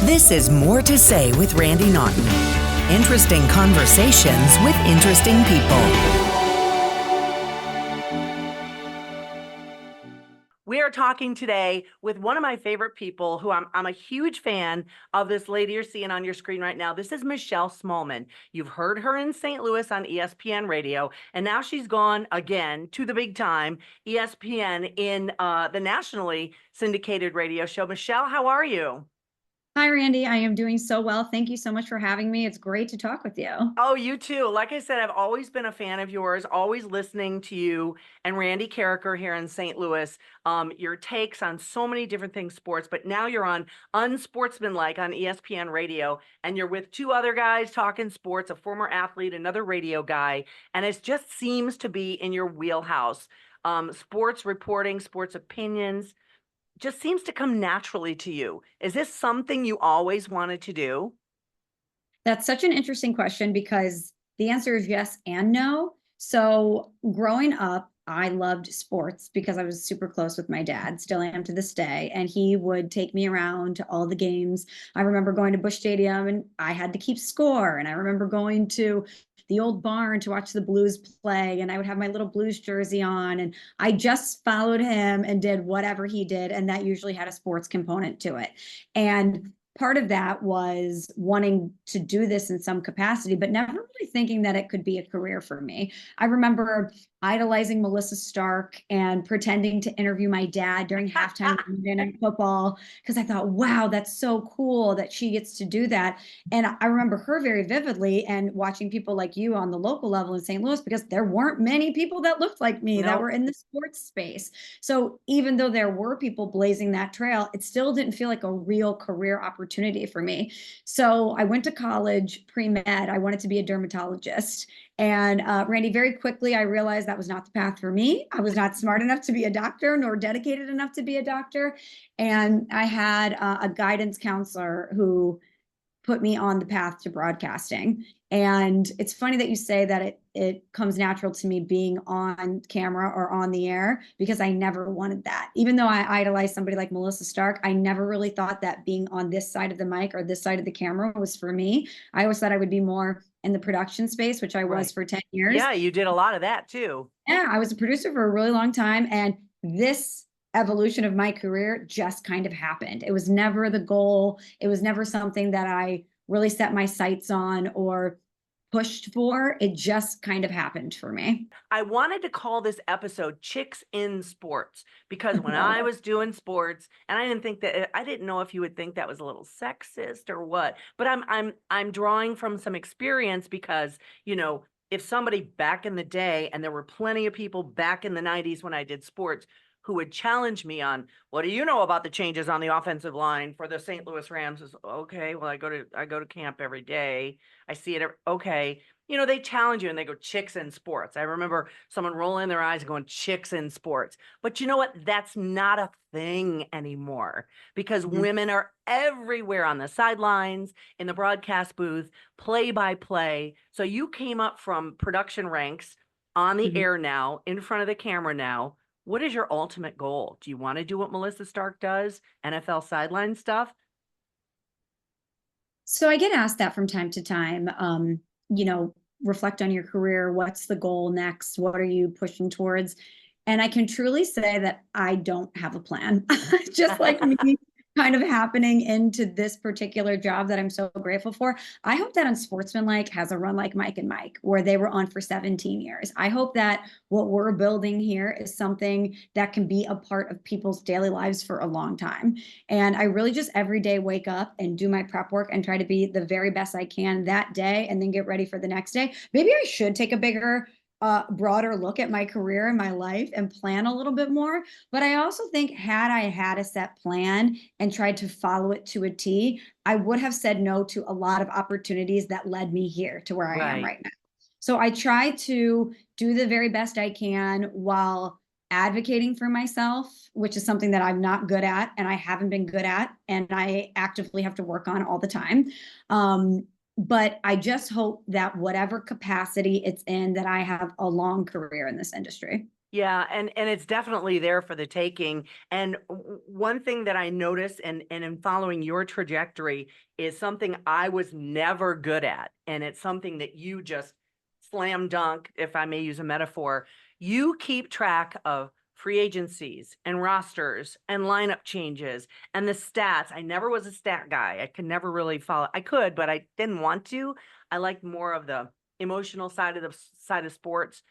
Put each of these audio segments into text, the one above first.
This is More to Say with Randy Naughton. Interesting conversations with interesting people. We are talking today with one of my favorite people who I'm a huge fan of this lady you're seeing on your screen right now. This is Michelle Smallmon. You've heard her in St. Louis on ESPN radio, and now she's gone again to the big time, ESPN, in the nationally syndicated radio show. Michelle, how are you? Hi, Randy. I am doing so well. Thank you so much for having me. It's great to talk with you. Oh, you too. Like I said, I've always been a fan of yours, always listening to you and Randy Carricker here in St. Louis. Your takes on so many different things sports, but now you're on Unsportsmanlike on ESPN radio, and you're with two other guys talking sports, a former athlete, another radio guy, and it just seems to be in your wheelhouse. Sports reporting, sports opinions just seems to come naturally to you. Is this something you always wanted to do? That's such an interesting question because the answer is yes and no. So, growing up, I loved sports because I was super close with my dad, still am to this day. And he would take me around to all the games. I remember going to Busch Stadium and I had to keep score. And I remember going to the old barn to watch the Blues play. And I would have my little Blues jersey on. And I just followed him and did whatever he did. And that usually had a sports component to it. And part of that was wanting to do this in some capacity, but never really thinking that it could be a career for me. I remember idolizing Melissa Stark and pretending to interview my dad during halftime of Monday Night Football because I thought, wow, that's so cool that she gets to do that. And I remember her very vividly and watching people like you on the local level in St. Louis because there weren't many people that looked like me that were in the sports space. So even though there were people blazing that trail, it still didn't feel like a real career opportunity for me. So I went to college pre-med. I wanted to be a dermatologist. And Randy, very quickly, I realized that was not the path for me. I was not smart enough to be a doctor, nor dedicated enough to be a doctor. And I had a guidance counselor who put me on the path to broadcasting. And it's funny that you say that it comes natural to me being on camera or on the air because I never wanted that. Even though I idolized somebody like Melissa Stark, I never really thought that being on this side of the mic or this side of the camera was for me. I always thought I would be more in the production space, which I was for 10 years. Yeah, you did a lot of that too. Yeah, I was a producer for a really long time. And this evolution of my career just kind of happened. It was never the goal. It was never something that I really set my sights on or pushed for. It just kind of happened for me. I wanted to call this episode Chicks in Sports because when I was doing sports, and I didn't know if you would think that was a little sexist or what, but I'm drawing from some experience because, if somebody back in the day, and there were plenty of people back in the 90s when I did sports who would challenge me on, what do you know about the changes on the offensive line for the St. Louis Rams? Is okay. Well, I go to camp every day. I see it. Okay. They challenge you and they go, chicks in sports. I remember someone rolling their eyes and going, chicks in sports. But you know what? That's not a thing anymore because women are everywhere on the sidelines, in the broadcast booth, play by play. So you came up from production ranks on the air now, in front of the camera now. What is your ultimate goal? Do you want to do what Melissa Stark does, NFL sideline stuff? So I get asked that from time to time. Reflect on your career. What's the goal next? What are you pushing towards? And I can truly say that I don't have a plan. Just like me kind of happening into this particular job that I'm so grateful for. I hope that Unsportsmanlike has a run like Mike and Mike, where they were on for 17 years. I hope that what we're building here is something that can be a part of people's daily lives for a long time. And I really just every day wake up and do my prep work and try to be the very best I can that day and then get ready for the next day. Maybe I should take a bigger broader look at my career and my life and plan a little bit more. But I also think had I had a set plan and tried to follow it to a T, I would have said no to a lot of opportunities that led me here to where I am right now. So I try to do the very best I can while advocating for myself, which is something that I'm not good at and I haven't been good at, and I actively have to work on all the time. But I just hope that whatever capacity it's in, that I have a long career in this industry. Yeah, and it's definitely there for the taking. And one thing that I noticed and in following your trajectory is something I was never good at. And it's something that you just slam dunk, if I may use a metaphor. You keep track of free agencies and rosters and lineup changes and the stats. I never was a stat guy. I could never really follow. I could, but I didn't want to. I liked more of the emotional side of sports.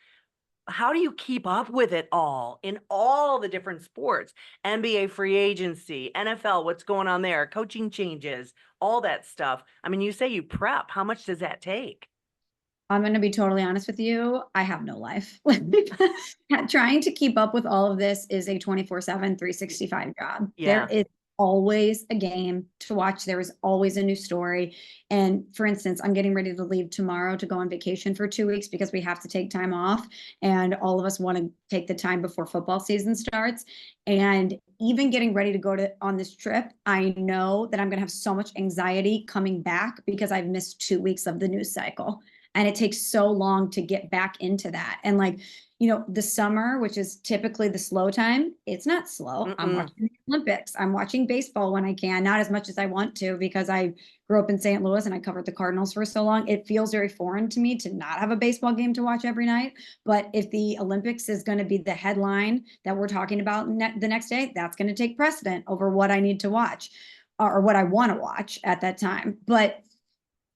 How do you keep up with it all in all the different sports? NBA free agency, NFL, what's going on there, coaching changes, all that stuff. I mean, you say you prep. How much does that take? I'm going to be totally honest with you. I have no life. Trying to keep up with all of this is a 24/7, 365 job. There Yeah. is always a game to watch. There is always a new story. And for instance, I'm getting ready to leave tomorrow to go on vacation for 2 weeks because we have to take time off. And all of us want to take the time before football season starts. And even getting ready to go on this trip, I know that I'm going to have so much anxiety coming back because I've missed 2 weeks of the news cycle. And it takes so long to get back into that. And like, the summer, which is typically the slow time, it's not slow. I'm Mm-mm. watching the Olympics. I'm watching baseball when I can, not as much as I want to because I grew up in St. Louis and I covered the Cardinals for so long. It feels very foreign to me to not have a baseball game to watch every night. But if the Olympics is going to be the headline that we're talking about the next day, that's going to take precedent over what I need to watch or what I want to watch at that time. But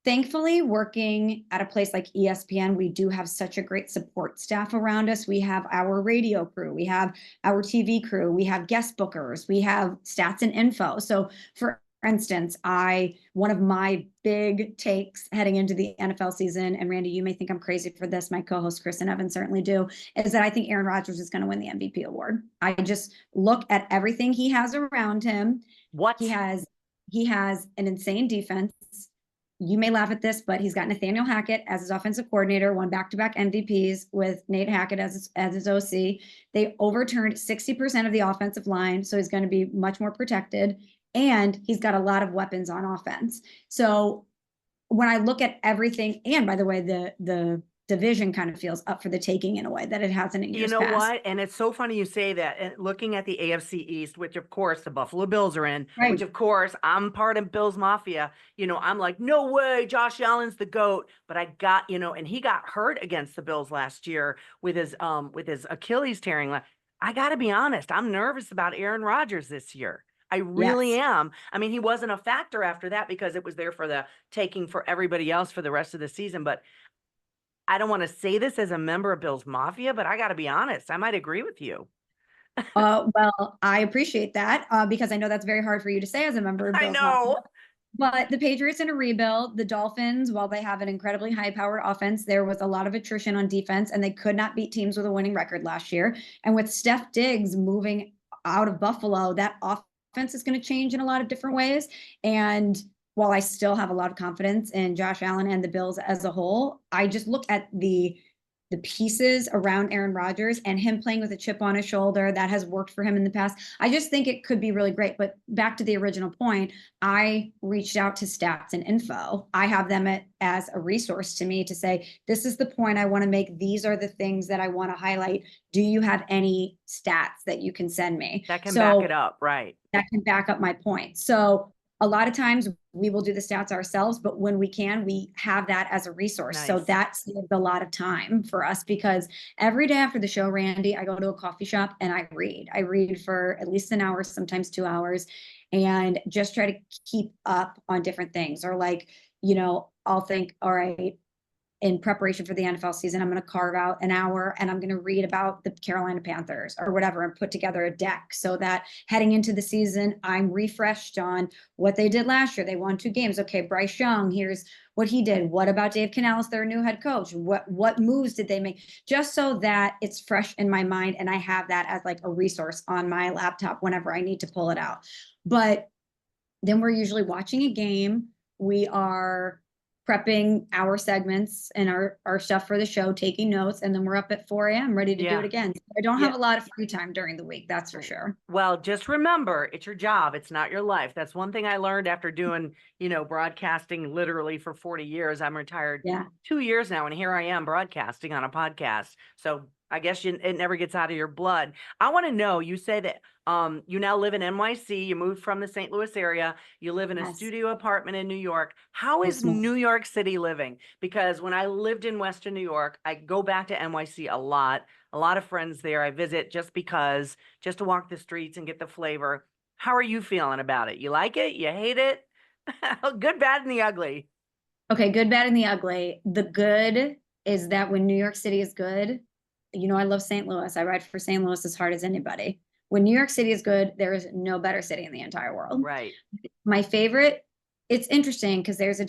thankfully, working at a place like ESPN, we do have such a great support staff around us. We have our radio crew, we have our TV crew, we have guest bookers, we have stats and info. So for instance, one of my big takes heading into the NFL season, and Randy, you may think I'm crazy for this, my co-host Chris and Evan certainly do, is that I think Aaron Rodgers is going to win the MVP award. I just look at everything he has around him. What? He has an insane defense. You may laugh at this, but he's got Nathaniel Hackett as his offensive coordinator, won back-to-back MVPs with Nate Hackett as his OC. They overturned 60% of the offensive line, so he's going to be much more protected. And he's got a lot of weapons on offense. So when I look at everything, and by the way, the division kind of feels up for the taking in a way that it hasn't in You years know past. what? And it's so funny you say that. And looking at the AFC East, which of course the Buffalo Bills are in, Right. which of course I'm part of Bills Mafia. I'm like, no way, Josh Allen's the GOAT. But I got, and he got hurt against the Bills last year with his Achilles tearing. I got to be honest, I'm nervous about Aaron Rodgers this year. I really Yes. am. I mean, he wasn't a factor after that because it was there for the taking for everybody else for the rest of the season. But I don't want to say this as a member of Bill's Mafia, but I got to be honest, I might agree with you. Well, I appreciate that because I know that's very hard for you to say as a member of I Bills Mafia. know. But the Patriots in a rebuild, the Dolphins, while they have an incredibly high-powered offense, there was a lot of attrition on defense, and they could not beat teams with a winning record last year. And with Steph Diggs moving out of Buffalo, that offense is going to change in a lot of different ways. And while I still have a lot of confidence in Josh Allen and the Bills as a whole, I just look at the pieces around Aaron Rodgers and him playing with a chip on his shoulder that has worked for him in the past. I just think it could be really great. But back to the original point, I reached out to stats and info. I have them as a resource to me to say, this is the point I want to make. These are the things that I want to highlight. Do you have any stats that you can send me? That can back it up, right? That can back up my point. So a lot of times we will do the stats ourselves, but when we can, we have that as a resource. Nice. So that saves a lot of time for us because every day after the show, Randy, I go to a coffee shop and I read. I read for at least an hour, sometimes 2 hours, and just try to keep up on different things. Or I'll think, all right, in preparation for the NFL season, I'm going to carve out an hour and I'm going to read about the Carolina Panthers or whatever and put together a deck so that heading into the season, I'm refreshed on what they did last year. They won 2 games. Okay, Bryce Young, here's what he did. What about Dave Canales, their new head coach? What moves did they make? Just so that it's fresh in my mind and I have that as like a resource on my laptop whenever I need to pull it out. But then we're usually watching a game. We are prepping our segments and our stuff for the show, taking notes, and then we're up at 4 a.m. ready to do it again. So I don't have a lot of free time during the week, that's for sure. Well, just remember, it's your job. It's not your life. That's one thing I learned after doing, broadcasting literally for 40 years. I'm retired 2 years now, and here I am broadcasting on a podcast. So I guess it never gets out of your blood. I want to know, you say that you now live in NYC, you moved from the St. Louis area, you live in a Yes. studio apartment in New York. How is Yes, ma'am. New York City living? Because when I lived in Western New York, I go back to NYC a lot of friends there. I visit just because, just to walk the streets and get the flavor. How are you feeling about it? You like it? You hate it? Good, bad, and the ugly. Okay, good, bad, and the ugly. The good is that when New York City is good, you know, I love St. Louis. I ride for St. Louis as hard as anybody. When New York City is good, there is no better city in the entire world. Right. My favorite, it's interesting because there's a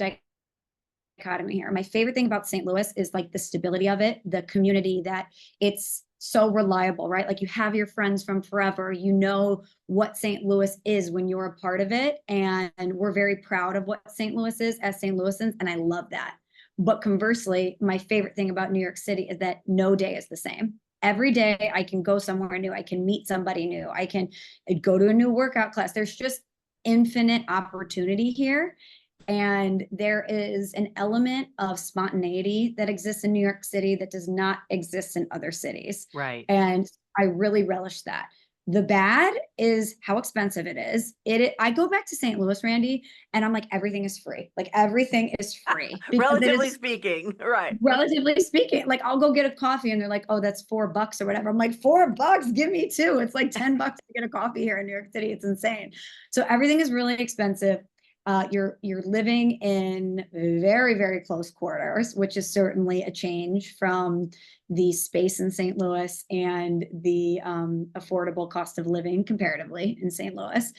dichotomy here. My favorite thing about St. Louis is like the stability of it, the community, that it's so reliable, right? Like you have your friends from forever. You know what St. Louis is when you're a part of it. And we're very proud of what St. Louis is as St. Louisans. And I love that. But conversely, my favorite thing about New York City is that no day is the same. Every day I can go somewhere new. I can meet somebody new. I can go to a new workout class. There's just infinite opportunity here. And there is an element of spontaneity that exists in New York City that does not exist in other cities. Right. And I really relish that. The bad is how expensive it is. I go back to St. Louis, Randy, and I'm like, everything is free. Like everything is free. Because it Relatively is, speaking, right. relatively speaking, like I'll go get a coffee and they're like, oh, that's $4 or whatever. I'm like, $4, give me two. It's like $10 to get a coffee here in New York City. It's insane. So everything is really expensive. You're living in very, very close quarters, which is certainly a change from the space in St. Louis and the affordable cost of living comparatively in St. Louis.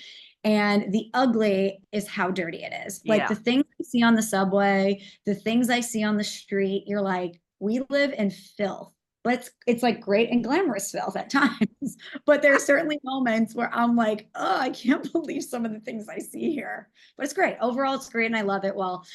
And the ugly is how dirty it is. Like the things I see on the subway, the things I see on the street, you're like, we live in filth. But it's like great and glamorous filth at times. But there are certainly moments where I'm like, oh, I can't believe some of the things I see here. But it's great. Overall, it's great and I love it. Well,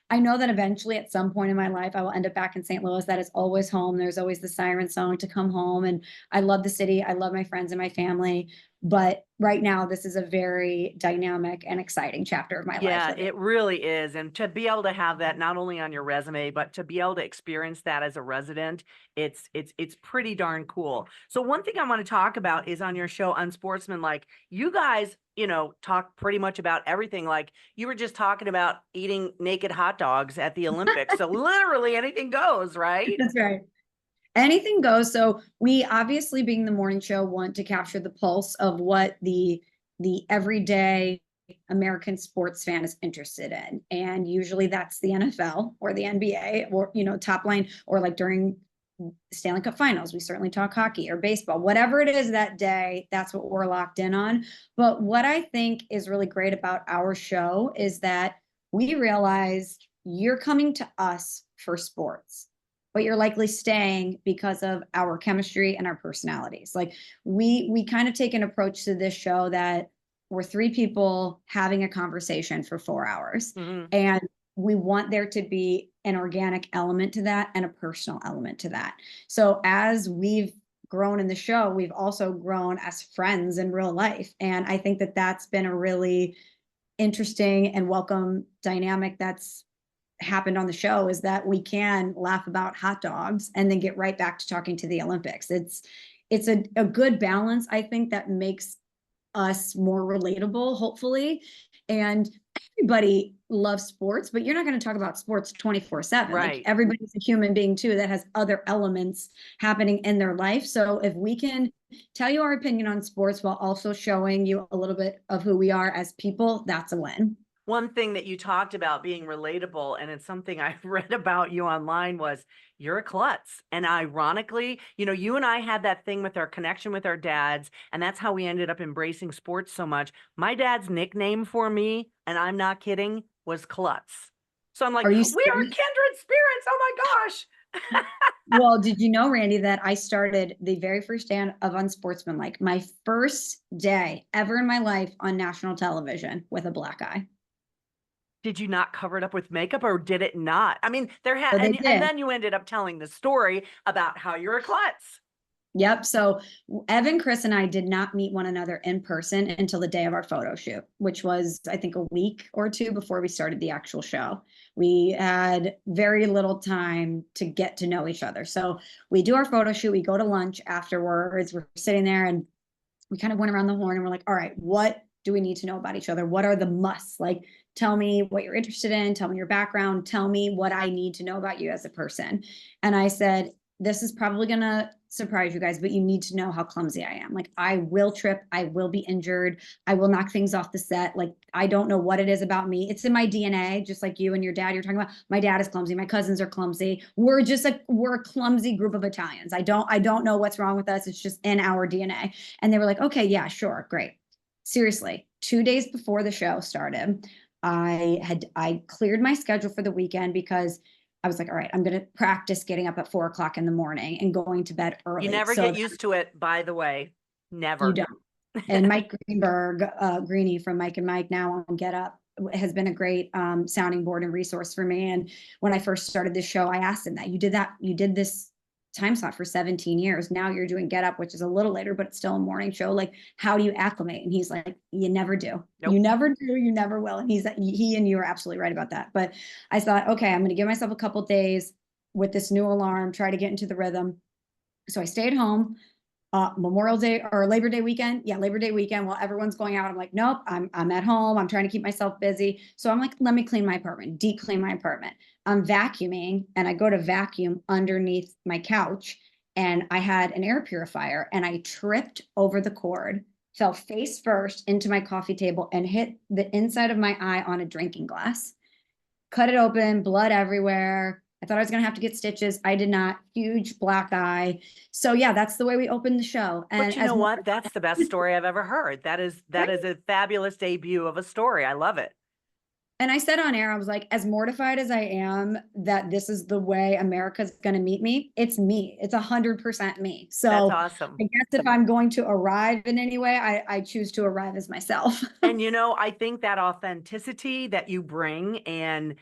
I know that eventually at some point in my life, I will end up back in St. Louis. That is always home. There's always the siren song to come home. And I love the city. I love my friends and my family. But right now, this is a very dynamic and exciting chapter of my life. Yeah, it really is. And to be able to have that not only on your resume, but to be able to experience that as a resident, it's pretty darn cool. So one thing I want to talk about is on your show, Unsportsmanlike, you guys, talk pretty much about everything. Like you were just talking about eating naked hot dogs at the Olympics. So literally anything goes, right? That's right. Anything goes. So we obviously, being the morning show, want to capture the pulse of what the everyday American sports fan is interested in. And usually that's the NFL or the NBA or, top line, or like during Stanley Cup finals, we certainly talk hockey or baseball, whatever it is that day, that's what we're locked in on. But what I think is really great about our show is that we realized you're coming to us for sports, but you're likely staying because of our chemistry and our personalities. Like we kind of take an approach to this show that we're three people having a conversation for 4 hours. Mm-hmm. And we want there to be an organic element to that and a personal element to that. So as we've grown in the show, we've also grown as friends in real life. And I think that that's been a really interesting and welcome dynamic that's happened on the show, is that we can laugh about hot dogs and then get right back to talking to the Olympics. It's a good balance, I think, that makes us more relatable, hopefully. And everybody loves sports, but you're not going to talk about sports 24/7. Right. Like everybody's a human being too that has other elements happening in their life. So if we can tell you our opinion on sports while also showing you a little bit of who we are as people, that's a win. One thing that you talked about being relatable, and it's something I read about you online, was you're a klutz. And ironically, you and I had that thing with our connection with our dads, and that's how we ended up embracing sports so much. My dad's nickname for me, and I'm not kidding, was klutz. So I'm like, we are kindred spirits. Oh my gosh. Well, did you know, Randy, that I started the very first day of Unsportsmanlike, my first day ever in my life on national television, with a black eye? Did you not cover it up with makeup, or did it not? I mean, Oh, and then you ended up telling the story about how you're a klutz. Yep. So Evan, Chris, and I did not meet one another in person until the day of our photo shoot, which was, I think, a week or two before we started the actual show. We had very little time to get to know each other. So we do our photo shoot, we go to lunch afterwards, we're sitting there and we kind of went around the horn and we're like, all right, what do we need to know about each other? What are the musts? Like, tell me what you're interested in, tell me your background, tell me what I need to know about you as a person. And I said, this is probably going to surprise you guys, but you need to know how clumsy I am. Like, I will trip, I will be injured, I will knock things off the set. Like, I don't know what it is about me. It's in my DNA, just like you and your dad. You're talking about my dad is clumsy, my cousins are clumsy. We're a clumsy group of Italians. I don't know what's wrong with us. It's just in our DNA. And they were like, okay, yeah, sure, great. Seriously, 2 days before the show started, I cleared my schedule for the weekend because I was like, all right, I'm going to practice getting up at 4 o'clock in the morning and going to bed early. You never so get used to it, by the way. Never. You don't. And Mike Greenberg, Greenie from Mike and Mike, now on Get Up, has been a great sounding board and resource for me. And when I first started this show, I asked him that you did this time slot for 17 years. Now you're doing Get Up, which is a little later, but it's still a morning show. Like, how do you acclimate? And he's like, you never do. Nope. You never do. You never will. And he and you are absolutely right about that. But I thought, okay, I'm going to give myself a couple days with this new alarm, try to get into the rhythm. So I stayed home. Memorial Day or Labor Day weekend. Yeah, Labor Day weekend while everyone's going out. I'm like, nope, I'm at home. I'm trying to keep myself busy. So I'm like, let me clean my apartment, deep clean my apartment. I'm vacuuming and I go to vacuum underneath my couch and I had an air purifier and I tripped over the cord, fell face first into my coffee table and hit the inside of my eye on a drinking glass. Cut it open, blood everywhere. I thought I was going to have to get stitches. I did not. Huge black eye. So yeah, that's the way we opened the show. And but you know what? That's the best story I've ever heard. That is a fabulous debut of a story. I love it. And I said on air, I was like, as mortified as I am that this is the way America's going to meet me, it's me. It's 100% me. So that's awesome. I guess if I'm going to arrive in any way, I choose to arrive as myself. And, I think that authenticity that you bring and,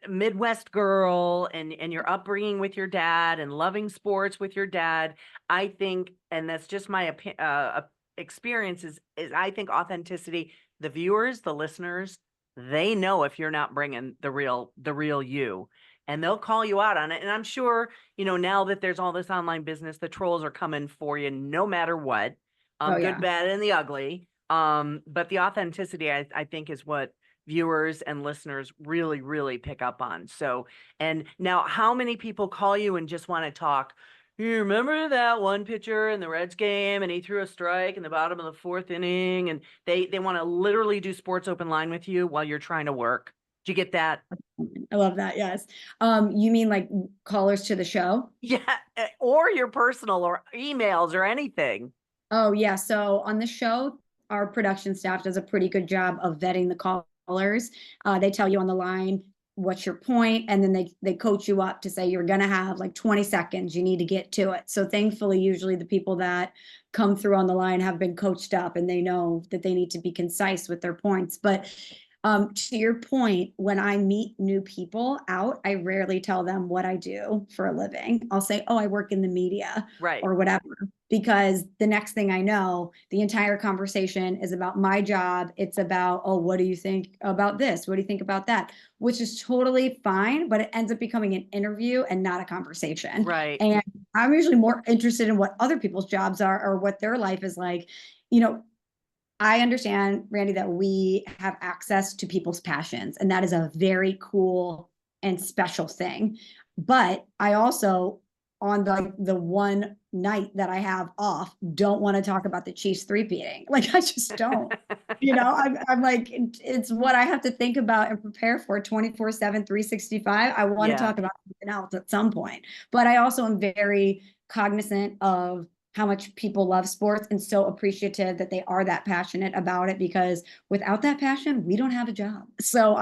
Midwest girl and your upbringing with your dad and loving sports with your dad, I think, and that's just my experience is I think authenticity, the viewers, the listeners, they know if you're not bringing the real you, and they'll call you out on it. And I'm sure, now that there's all this online business, the trolls are coming for you no matter what, good, bad, and the ugly. But the authenticity, I think, is what viewers and listeners really, really pick up on. So, and now how many people call you and just want to talk? You remember that one pitcher in the Reds game and he threw a strike in the bottom of the fourth inning, and they want to literally do sports open line with you while you're trying to work. Did you get that? I love that. Yes. You mean like callers to the show? Yeah. Or your personal or emails or anything. Oh yeah. So on the show, our production staff does a pretty good job of vetting the callers. They tell you on the line, what's your point? And then they coach you up to say, you're going to have like 20 seconds. You need to get to it. So thankfully, usually the people that come through on the line have been coached up and they know that they need to be concise with their points. But to your point, when I meet new people out, I rarely tell them what I do for a living. I'll say, oh, I work in the media, right, or whatever, because the next thing I know, the entire conversation is about my job. It's about, oh, what do you think about this? What do you think about that? Which is totally fine, but it ends up becoming an interview and not a conversation. Right. And I'm usually more interested in what other people's jobs are or what their life is like. I understand, Randy, that we have access to people's passions, and that is a very cool and special thing. But I also, on the one night that I have off, don't want to talk about the Chiefs three-peating. Like, I just don't. I'm like, it's what I have to think about and prepare for 24/7, 365. I want to talk about something else at some point. But I also am very cognizant of how much people love sports and so appreciative that they are that passionate about it, because without that passion, we don't have a job. So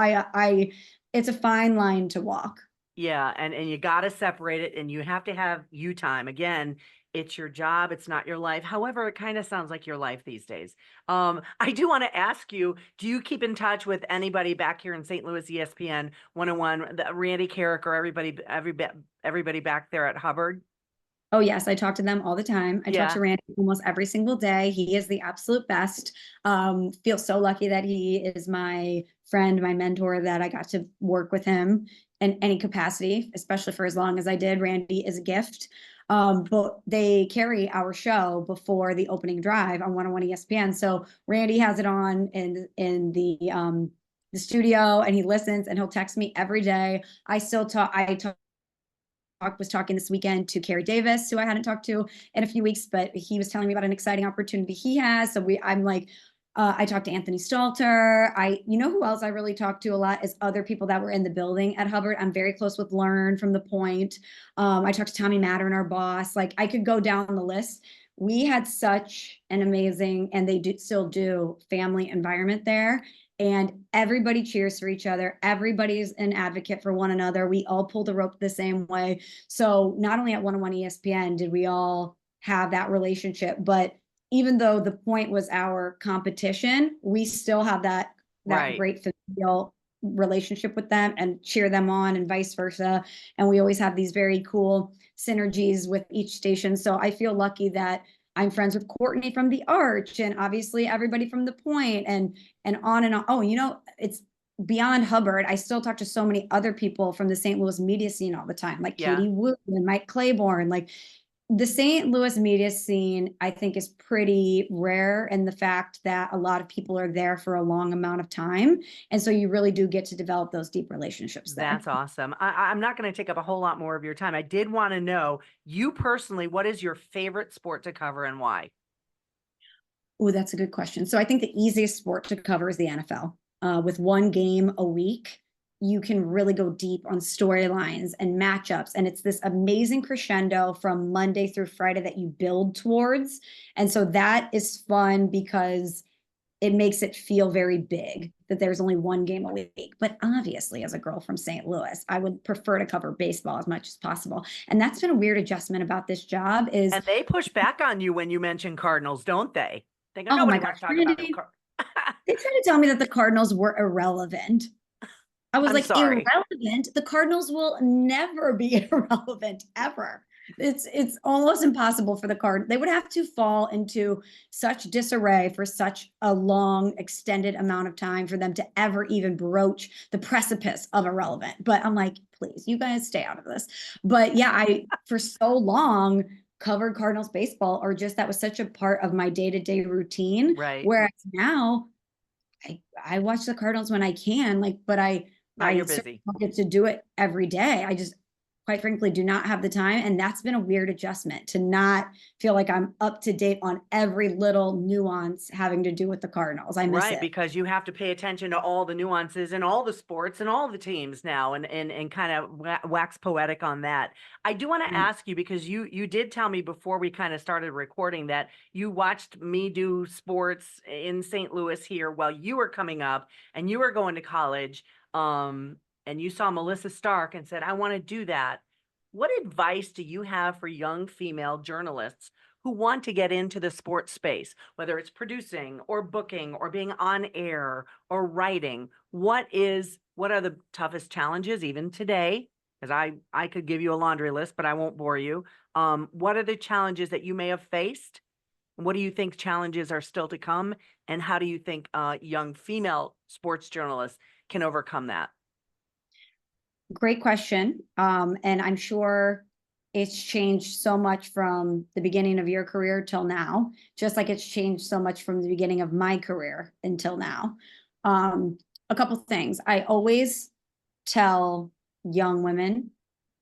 it's a fine line to walk. Yeah. And you got to separate it, and you have to have you time. Again, it's your job. It's not your life. However, it kind of sounds like your life these days. I do want to ask you, do you keep in touch with anybody back here in St. Louis, ESPN 101, Randy Carrick, or everybody back there at Hubbard? Oh, yes, I talk to them all the time. I talk Yeah. to Randy almost every single day. He is the absolute best. Feel so lucky that he is my friend, my mentor, that I got to work with him in any capacity, especially for as long as I did. Randy is a gift. But they carry our show before the opening drive on 101 ESPN. So Randy has it on in the studio, and he listens, and he'll text me every day. I was talking this weekend to Carrie Davis, who I hadn't talked to in a few weeks, but he was telling me about an exciting opportunity he has. So I'm like, I talked to Anthony Stalter. You know who else I really talked to a lot is other people that were in the building at Hubbard. I'm very close with Learn from The Point. I talked to Tommy Mattern, our boss. Like, I could go down the list. We had such an amazing, and they still do, family environment there. And everybody cheers for each other. Everybody's an advocate for one another. We all pull the rope the same way. So not only at 101 ESPN did we all have that relationship, but even though The Point was our competition, we still have that Right. great familial relationship with them and cheer them on, and vice versa. And we always have these very cool synergies with each station. So I feel lucky that I'm friends with Courtney from The Arch, and obviously everybody from The Point, and on and on. Oh, it's beyond Hubbard. I still talk to so many other people from the St. Louis media scene all the time, like Yeah. Katie Wu and Mike Claiborne. Like, the St. Louis media scene, I think, is pretty rare in the fact that a lot of people are there for a long amount of time. And so you really do get to develop those deep relationships there. That's awesome. I'm not going to take up a whole lot more of your time. I did want to know, you personally, what is your favorite sport to cover and why? Oh, that's a good question. So I think the easiest sport to cover is the NFL. With one game a week, you can really go deep on storylines and matchups. And it's this amazing crescendo from Monday through Friday that you build towards. And so that is fun because it makes it feel very big that there's only one game a week. But obviously, as a girl from St. Louis, I would prefer to cover baseball as much as possible. And that's been a weird adjustment about this job is, And they push back on you when you mention Cardinals, don't they? They go, oh my nobody gosh, wants to talk about Randy, they tried to tell me that the Cardinals were irrelevant. I was I'm like, sorry. irrelevant? The Cardinals will never be irrelevant, ever. It's almost impossible for the Card. They would have to fall into such disarray for such a long, extended amount of time for them to ever even broach the precipice of irrelevant. But I'm like, please, you guys stay out of this. But yeah, I for so long covered Cardinals baseball, or just that was such a part of my day-to-day routine. Right. Whereas now I watch the Cardinals when I can, like, but No, I you're certainly busy. don't get to do it every day. I just, quite frankly, do not have the time, and that's been a weird adjustment to not feel like I'm up to date on every little nuance having to do with the Cardinals. I miss Right, it. because you have to pay attention to all the nuances in all the sports and all the teams now, and kind of wax poetic on that. I do want to Mm. ask you, because you did tell me before we kind of started recording that you watched me do sports in St. Louis here while you were coming up and you were going to college. And you saw Melissa Stark and said, I want to do that. What advice do you have for young female journalists who want to get into the sports space, whether it's producing or booking or being on air or writing? What are the toughest challenges even today? Because I could give you a laundry list, but I won't bore you. What are the challenges that you may have faced? What do you think challenges are still to come? And how do you think young female sports journalists can overcome that? Great question. And I'm sure it's changed so much from the beginning of your career till now, just like it's changed so much from the beginning of my career until now. A couple things. I always tell young women,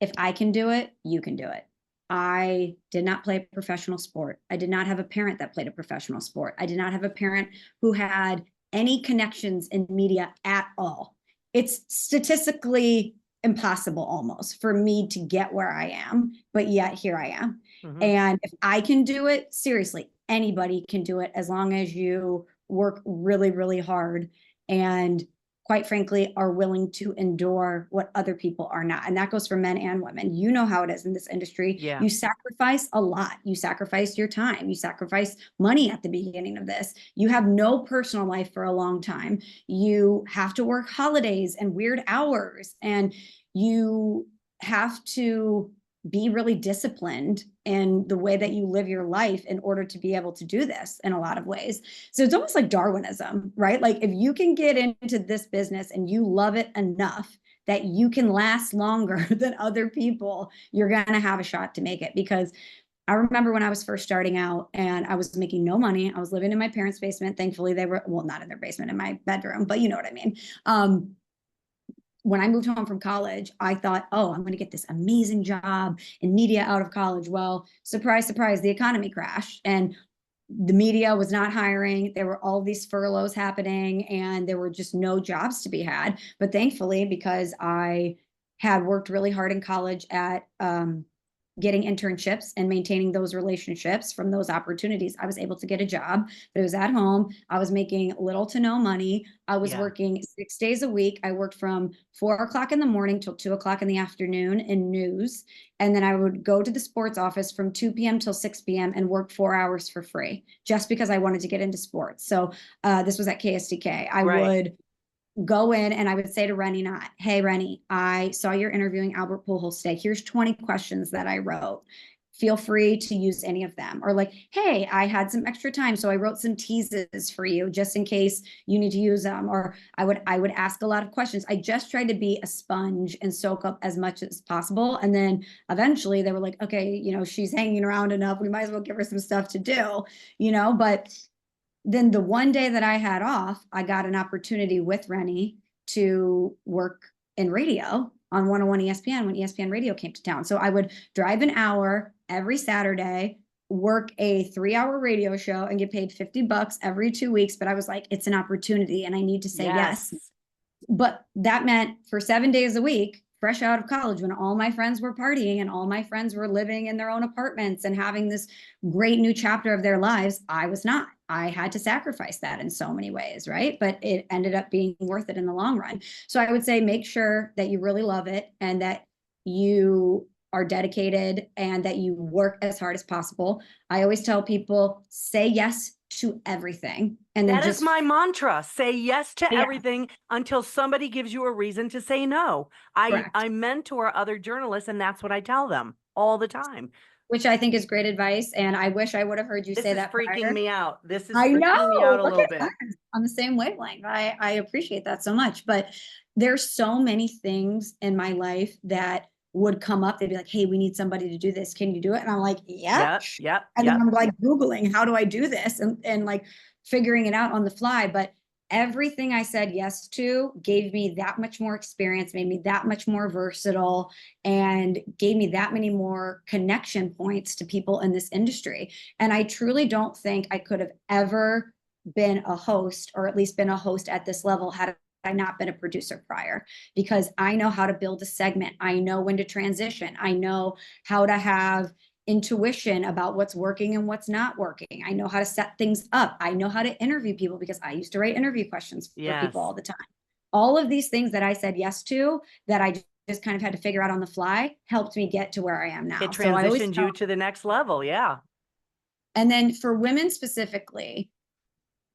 if I can do it, you can do it. I did not play a professional sport. I did not have a parent that played a professional sport. I did not have a parent who had any connections in media at all. It's statistically impossible almost for me to get where I am, but yet here I am. Mhm. And if I can do it, seriously, anybody can do it as long as you work really, really hard and, quite frankly, are willing to endure what other people are not. And that goes for men and women. You know how it is in this industry. Yeah. You sacrifice a lot. You sacrifice your time. You sacrifice money at the beginning of this. You have no personal life for a long time. You have to work holidays and weird hours, and you have to be really disciplined and the way that you live your life in order to be able to do this in a lot of ways. So it's almost like Darwinism, right? Like if you can get into this business and you love it enough that you can last longer than other people, you're going to have a shot to make it. Because I remember when I was first starting out and I was making no money. I was living in my parents' basement. Thankfully, they were, well, not in their basement, in my bedroom, but you know what I mean. When I moved home from college, I thought, oh, I'm going to get this amazing job in media out of college. Well, surprise, surprise, the economy crashed and the media was not hiring. There were all these furloughs happening and there were just no jobs to be had. But thankfully, because I had worked really hard in college at getting internships and maintaining those relationships from those opportunities, I was able to get a job, but it was at home. I was making little to no money. I was working 6 days a week. I worked from 4 o'clock in the morning till 2 o'clock in the afternoon in news. And then I would go to the sports office from 2 p.m. till 6 p.m. and work 4 hours for free just because I wanted to get into sports. So this was at KSDK. I would go in and I would say to Rennie Knott, hey, Rennie, I saw you're interviewing Albert Pujols today. Here's 20 questions that I wrote. Feel free to use any of them. Or like, hey, I had some extra time, so I wrote some teases for you just in case you need to use them. Or I would ask a lot of questions. I just tried to be a sponge and soak up as much as possible. And then eventually they were like, okay, you know, she's hanging around enough. We might as well give her some stuff to do, you know, but then the one day that I had off, I got an opportunity with Rennie to work in radio on 101 ESPN when ESPN radio came to town. So I would drive an hour every Saturday, work a 3-hour radio show and get paid $50 every 2 weeks. But I was like, it's an opportunity and I need to say yes. But that meant for 7 days a week, fresh out of college, when all my friends were partying and all my friends were living in their own apartments and having this great new chapter of their lives, I was not. I had to sacrifice that in so many ways, right? But it ended up being worth it in the long run. So I would say make sure that you really love it and that you are dedicated and that you work as hard as possible. I always tell people, say yes to everything. And then that is my mantra. Say yes to Yeah. everything until somebody gives you a reason to say no. I mentor other journalists and that's what I tell them all the time. Which I think is great advice. And I wish I would have heard you say that. This is freaking me out. This is I freaking know. me out a Look little at bit. us. On the same wavelength. I appreciate that so much. But there's so many things in my life that would come up. They'd be like, hey, we need somebody to do this. Can you do it? And I'm like, yeah. Yep. And then I'm like Googling, how do I do this? And like figuring it out on the fly. But everything I said yes to gave me that much more experience, made me that much more versatile, and gave me that many more connection points to people in this industry. And I truly don't think I could have ever been a host, or at least been a host at this level, had I not been a producer prior, because I know how to build a segment. I know when to transition. I know how to have intuition about what's working and what's not working. I know how to set things up. I know how to interview people because I used to write interview questions for people all the time. All of these things that I said yes to, that I just kind of had to figure out on the fly, helped me get to where I am now. It transitioned you to the next level. Yeah. And then for women specifically,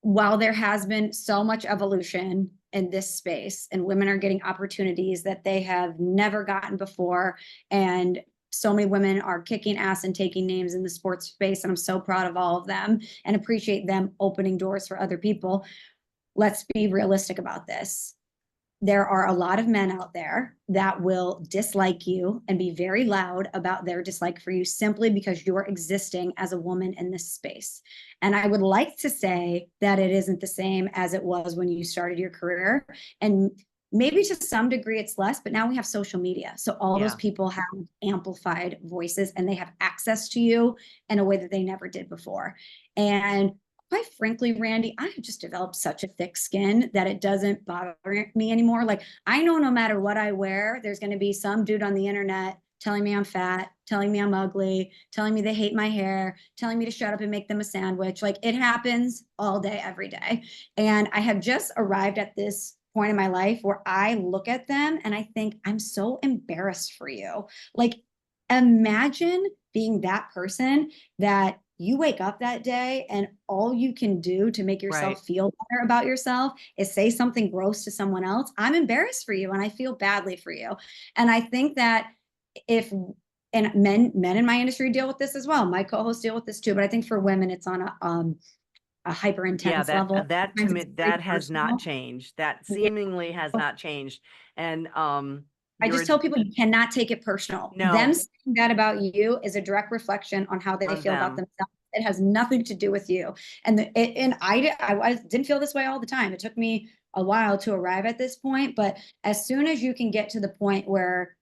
while there has been so much evolution in this space and women are getting opportunities that they have never gotten before, and so many women are kicking ass and taking names in the sports space, and I'm so proud of all of them and appreciate them opening doors for other people. Let's be realistic about this. There are a lot of men out there that will dislike you and be very loud about their dislike for you simply because you're existing as a woman in this space. And I would like to say that it isn't the same as it was when you started your career. And maybe to some degree it's less, but now we have social media. So all those people have amplified voices and they have access to you in a way that they never did before. And quite frankly, Randy, I have just developed such a thick skin that it doesn't bother me anymore. Like, I know no matter what I wear, there's going to be some dude on the internet telling me I'm fat, telling me I'm ugly, telling me they hate my hair, telling me to shut up and make them a sandwich. Like, it happens all day, every day. And I have just arrived at this point in my life where I look at them and I think, I'm so embarrassed for you. Like, imagine being that person that you wake up that day and all you can do to make yourself feel better about yourself is say something gross to someone else. I'm embarrassed for you and I feel badly for you. And I think that if and men in my industry deal with this as well. My co-hosts deal with this too, but I think for women, it's on a hyper intense level. That to Sometimes me, it's very that has personal. not changed. That Yeah. seemingly has not changed. And I just tell people you cannot take it personal. No. Them saying that about you is a direct reflection on how they On feel about them. themselves. It has nothing to do with you. And I didn't feel this way all the time. It took me a while to arrive at this point, but as soon as you can get to the point where,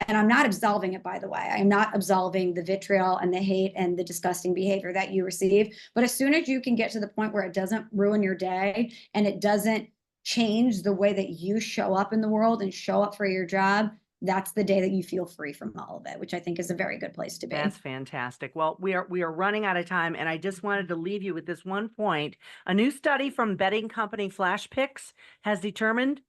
and I'm not absolving it, by the way, I'm not absolving the vitriol and the hate and the disgusting behavior that you receive. But as soon as you can get to the point where it doesn't ruin your day and it doesn't change the way that you show up in the world and show up for your job, that's the day that you feel free from all of it, which I think is a very good place to be. That's fantastic. Well, we are running out of time, and I just wanted to leave you with this one point. A new study from betting company Flash Picks has determined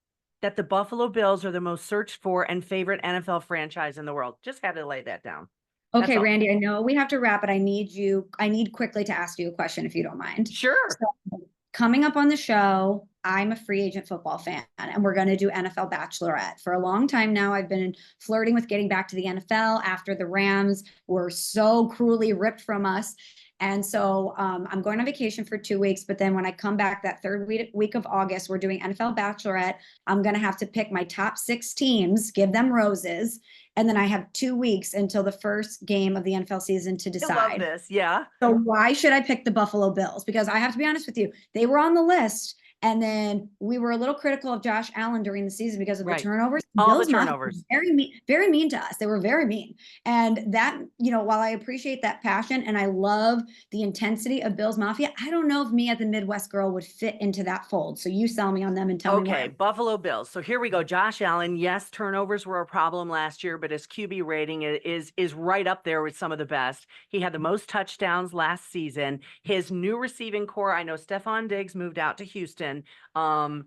that the Buffalo Bills are the most searched for and favorite NFL franchise in the world. Just had to lay that down. Okay, Randy, I know we have to wrap, but I need quickly to ask you a question if you don't mind. Sure. So, coming up on the show, I'm a free agent football fan, and we're going to do NFL Bachelorette. For a long time now, I've been flirting with getting back to the NFL after the Rams were so cruelly ripped from us. And so I'm going on vacation for 2 weeks, but then when I come back that third week of August, we're doing NFL Bachelorette. I'm going to have to pick my top 6 teams, give them roses, and then I have 2 weeks until the first game of the NFL season to decide. I love this, yeah. So why should I pick the Buffalo Bills? Because I have to be honest with you, they were on the list. And then we were a little critical of Josh Allen during the season because of the turnovers. All the turnovers. Very mean to us. They were very mean. And that, while I appreciate that passion and I love the intensity of Bills Mafia, I don't know if me as a Midwest girl would fit into that fold. So you sell me on them and tell me why. Okay, Buffalo Bills. So here we go. Josh Allen, yes, turnovers were a problem last year, but his QB rating is right up there with some of the best. He had the most touchdowns last season. His new receiving core, I know Stephon Diggs moved out to Houston. And,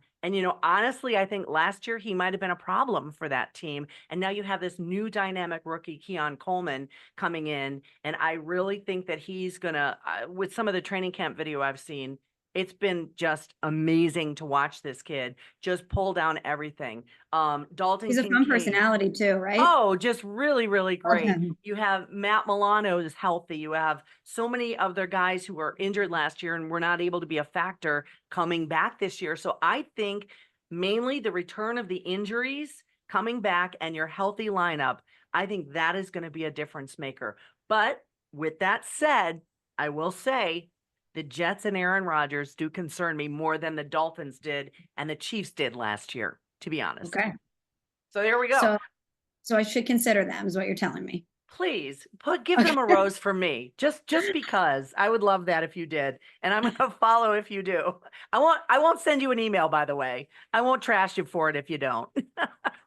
honestly, I think last year he might have been a problem for that team. And now you have this new dynamic rookie, Keon Coleman, coming in. And I really think that he's going to, with some of the training camp video I've seen, it's been just amazing to watch this kid just pull down everything. Dalton He's a fun personality too, right? Oh, just really, really great. Okay. You have Matt Milano is healthy. You have so many other guys who were injured last year and were not able to be a factor coming back this year. So I think mainly the return of the injuries coming back and your healthy lineup, I think that is going to be a difference maker. But with that said, I will say, the Jets and Aaron Rodgers do concern me more than the Dolphins did and the Chiefs did last year, to be honest. Okay. So there we go. So I should consider them, is what you're telling me. Please give them a rose for me, just because. I would love that if you did, and I'm going to follow if you do. I won't send you an email, by the way. I won't trash you for it if you don't.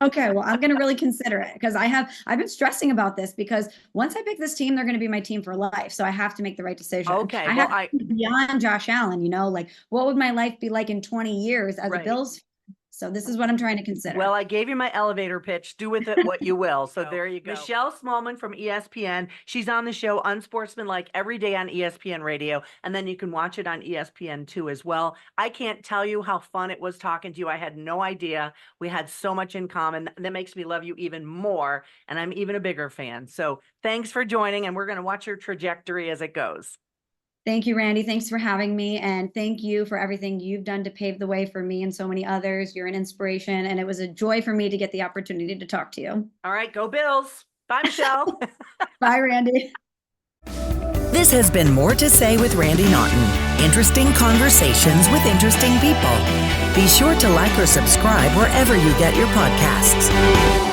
Okay, well, I'm going to really consider it because I've been stressing about this because once I pick this team, they're going to be my team for life. So I have to make the right decision. Okay, I have to think beyond Josh Allen, like what would my life be like in 20 years as a Bills fan? So this is what I'm trying to consider. Well, I gave you my elevator pitch. Do with it what you will. So there you go. Michelle Smallmon from ESPN. She's on the show Unsportsmanlike every day on ESPN Radio. And then you can watch it on ESPN2 as well. I can't tell you how fun it was talking to you. I had no idea. We had so much in common. That makes me love you even more. And I'm even a bigger fan. So thanks for joining. And we're going to watch your trajectory as it goes. Thank you, Randy. Thanks for having me. And thank you for everything you've done to pave the way for me and so many others. You're an inspiration. And it was a joy for me to get the opportunity to talk to you. All right. Go Bills. Bye, Michelle. Bye, Randy. This has been More to Say with Randy Naughton. Interesting conversations with interesting people. Be sure to like or subscribe wherever you get your podcasts.